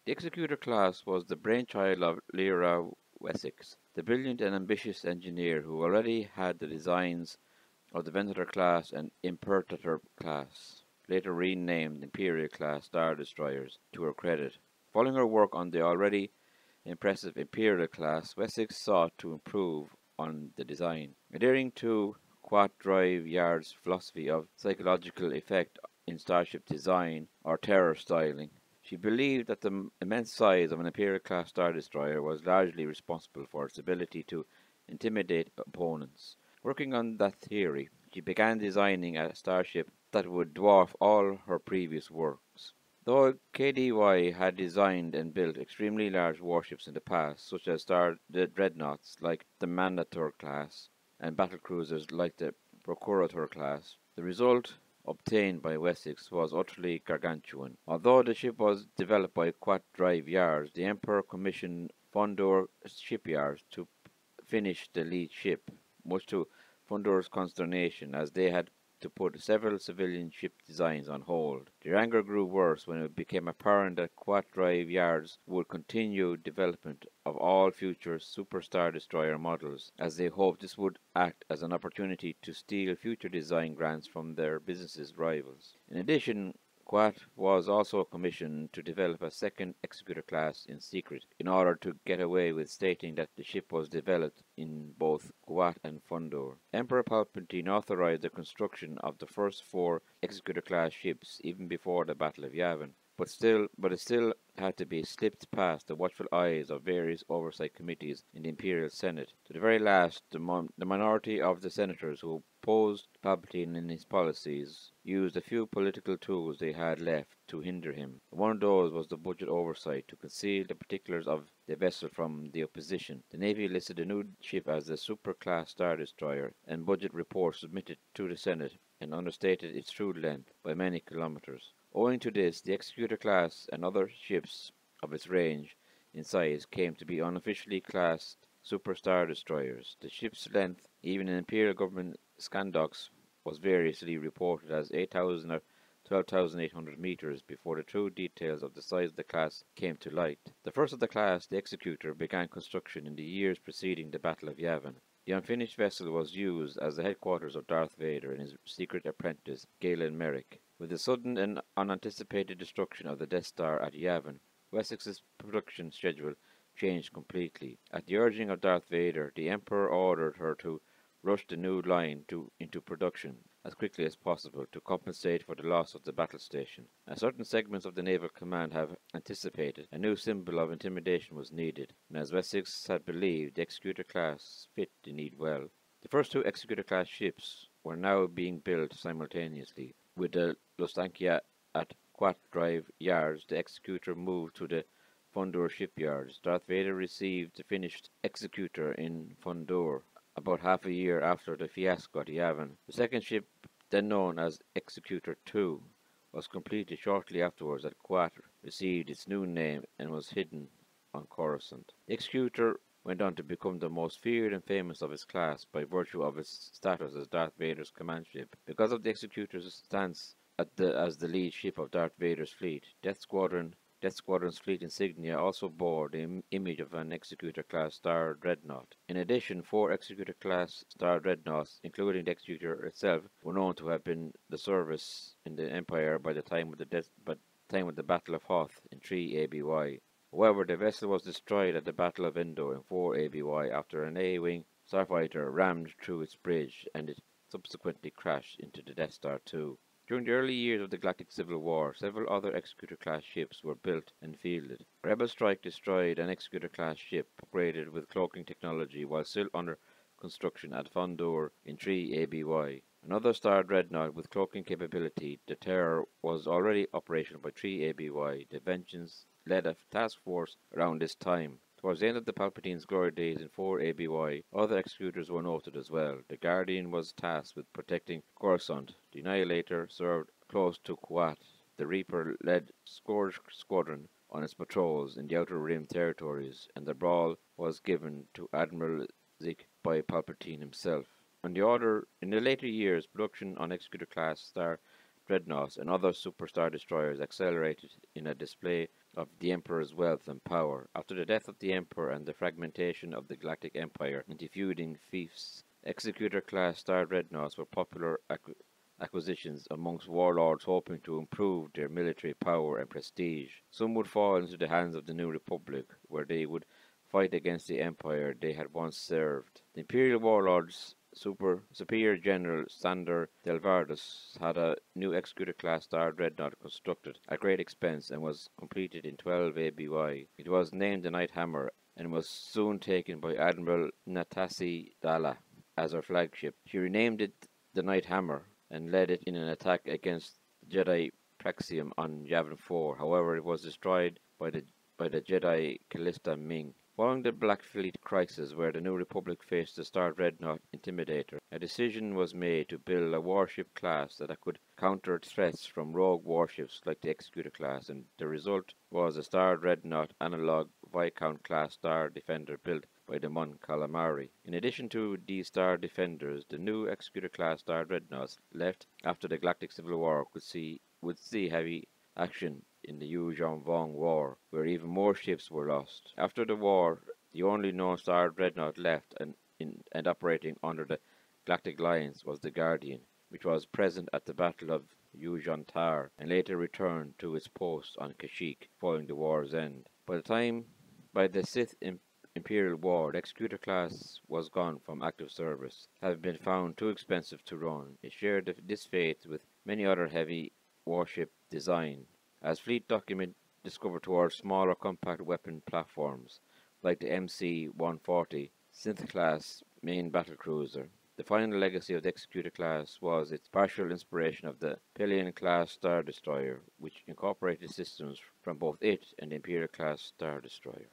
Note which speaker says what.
Speaker 1: The Executor class was the brainchild of Lyra Wessex, the brilliant and ambitious engineer who already had the designs of the Venator class and Imperator class, later renamed Imperial class star destroyers, to her credit. Following her work on the already impressive Imperial class, Wessex sought to improve on the design. Adhering to Drive-Yard's philosophy of psychological effect in starship design or terror styling, she believed that the immense size of an Imperial class star destroyer was largely responsible for its ability to intimidate opponents. Working on that theory, she began designing a starship that would dwarf all her previous works. Though KDY had designed and built extremely large warships in the past, such as dreadnoughts like the Manator class and battlecruisers like the Procurator class, the result obtained by Wessex was utterly gargantuan. Although the ship was developed by Drive-Yards, the Emperor commissioned Fondor shipyards to finish the lead ship, much to Fondor's consternation, as they had to put several civilian ship designs on hold. Their anger grew worse when it became apparent that Drive-Yards would continue development of all future Super Star Destroyer models, as they hoped this would act as an opportunity to steal future design grants from their business's rivals. In addition, Quat was also commissioned to develop a second Executor class in secret, in order to get away with stating that the ship was developed in both Quat and Fondor. Emperor Palpatine authorized the construction of the first 4 Executor class ships even before the Battle of Yavin, but it still had to be slipped past the watchful eyes of various oversight committees in the Imperial Senate. To the very last, the minority of the senators who opposed Palpatine in his policies used the few political tools they had left to hinder him. One of those was the budget oversight, to conceal the particulars of the vessel from the opposition. The Navy listed the new ship as the Super-class Star Destroyer, and budget reports submitted to the Senate and understated its true length by many kilometers. Owing to this, the Executor class and other ships of its range in size came to be unofficially classed Super Star Destroyers. The ship's length, even in Imperial government scandocs, was variously reported as 8,000 or 12,800 meters before the true details of the size of the class came to light. The first of the class, the Executor, began construction in the years preceding the Battle of Yavin. The unfinished vessel was used as the headquarters of Darth Vader and his secret apprentice, Galen Merrick. With the sudden and unanticipated destruction of the Death Star at Yavin, Wessex's production schedule changed completely. At the urging of Darth Vader, the Emperor ordered her to rush the new line into production as quickly as possible to compensate for the loss of the battle station. As certain segments of the Naval Command have anticipated, a new symbol of intimidation was needed, and as Wessex had believed, the Executor class fit the need well. The first 2 Executor class ships were now being built simultaneously. With the Lustankia at Drive-Yards, the Executor moved to the Fondor shipyards. Darth Vader received the finished Executor in Fondor about half a year after the fiasco at Yavin. The second ship, then known as Executor II, was completed shortly afterwards at Quat, received its new name, and was hidden on Coruscant. The Executor went on to become the most feared and famous of its class by virtue of its status as Darth Vader's command ship. Because of the Executor's stance as the lead ship of Darth Vader's fleet, Death Squadron's fleet insignia also bore the image of an Executor-class Star Dreadnought. In addition, 4 Executor-class Star Dreadnoughts, including the Executor itself, were known to have been the service in the Empire by the time of the Battle of Hoth in 3 ABY. However, the vessel was destroyed at the Battle of Endor in 4 ABY after an A-wing starfighter rammed through its bridge, and it subsequently crashed into the Death Star II. During the early years of the Galactic Civil War, several other Executor-class ships were built and fielded. Rebel Strike destroyed an Executor-class ship upgraded with cloaking technology while still under construction at Fondor in 3 ABY. Another Star Dreadnought with cloaking capability, the Terror, was already operational by 3 ABY. The Vengeance led a task force around this time. Towards the end of the Palpatine's glory days in 4 ABY, other executors were noted as well. The Guardian was tasked with protecting Coruscant. The Annihilator served close to Quat. The Reaper led Scourge Squadron on its patrols in the Outer Rim territories, and the Brawl was given to Admiral Zik by Palpatine himself. In the later years, production on Executor-class Star Dreadnoughts and other Super Star Destroyers accelerated in a display of the Emperor's wealth and power. After the death of the Emperor and the fragmentation of the Galactic Empire into feuding fiefs, Executor Class Star Dreadnoughts were popular acquisitions amongst warlords hoping to improve their military power and prestige. Some would fall into the hands of the New Republic, where they would fight against the empire they had once served. The Imperial warlords Superior General Sander Delvardus had a new Executor-class Star Dreadnought constructed at great expense and was completed in 12 ABY. It was named the Night Hammer and was soon taken by Admiral Natasi Dalla as her flagship. She renamed it the Night Hammer and led it in an attack against Jedi Praxium on Yavin 4. However, it was destroyed by the Jedi Callista Ming. Following the Black Fleet crisis, where the New Republic faced the Star Dreadnought Intimidator, a decision was made to build a warship class that could counter threats from rogue warships like the Executor class, and the result was a Star Dreadnought analog Viscount class Star Defender built by the Mon Calamari. In addition to these Star Defenders, the new Executor class Star Dreadnoughts left after the Galactic Civil War would see heavy action in the Yu Zhongvong War, where even more ships were lost. After the war, the only known Star Dreadnought left and operating under the Galactic Alliance was the Guardian, which was present at the Battle of Yuzhantar and later returned to its post on Kashyyyk following the war's end. By the Sith Imperial War, the Executor class was gone from active service, having been found too expensive to run. It shared this fate with many other heavy warship design, as fleet documents discovered towards smaller compact weapon platforms like the MC-140 Synth-class main battlecruiser. The final legacy of the Executor class was its partial inspiration of the Pelion-class Star Destroyer, which incorporated systems from both it and the Imperial-class Star Destroyer.